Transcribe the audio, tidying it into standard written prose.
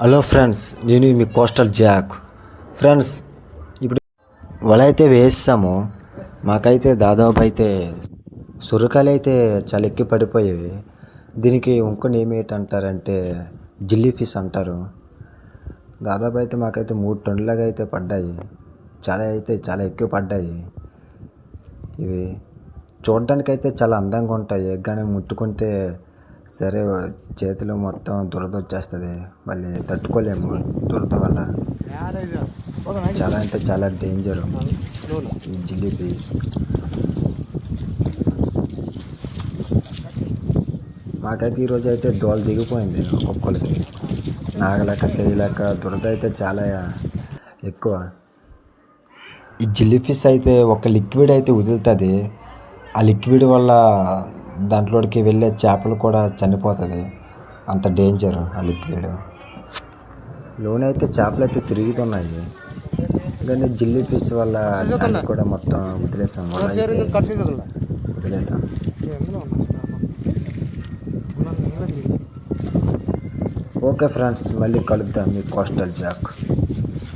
Hello friends, నేను మీ coastal Jack. Friends, ఇప్పుడు వల అయితే వేసాము. మాకైతే దాదాపు అయితే సొరకాయలు అయితే చాలా ఎక్కి పడిపోయేవి. దీనికి ఇంకో నేమ్ ఏంటంటారంటే జిల్లీ ఫిష్ అంటారు. దాదాపు అయితే మాకైతే 3 టన్నులాగా అయితే పడ్డాయి. చాలా ఎక్కువ పడ్డాయి. ఇవి చూడడానికైతే చాలా అందంగా ఉంటాయి. కానీ ముట్టుకుంటే సరే చేతిలో మొత్తం దురద వచ్చేస్తుంది. మళ్ళీ తట్టుకోలేము దురద వల్ల. చాలా అంటే చాలా డేంజరు ఈ జిల్లీ ఫిష్. మాకైతే ఈరోజు అయితే దోల దిగిపోయింది ఒక్కొక్కరికి. నాగలేక చేయలేక దురద అయితే చాలా ఎక్కువ. ఈ జిల్లీ ఫిష్ అయితే ఒక లిక్విడ్ అయితే వదులుతుంది. ఆ లిక్విడ్ వల్ల దాంట్లోకి వెళ్ళే చేపలు కూడా చనిపోతుంది. అంత డేంజర్ ఆ లిక్విడ్. లోనైతే చేపలు అయితే తిరుగుతున్నాయి. కానీ జిల్లీ ఫిష్ వల్ల దాన్ని కూడా మొత్తం వదిలేసాం. వదిలేసాం. ఓకే ఫ్రెండ్స్, మళ్ళీ కలుద్దాం. మీ కోస్టల్ జాక్.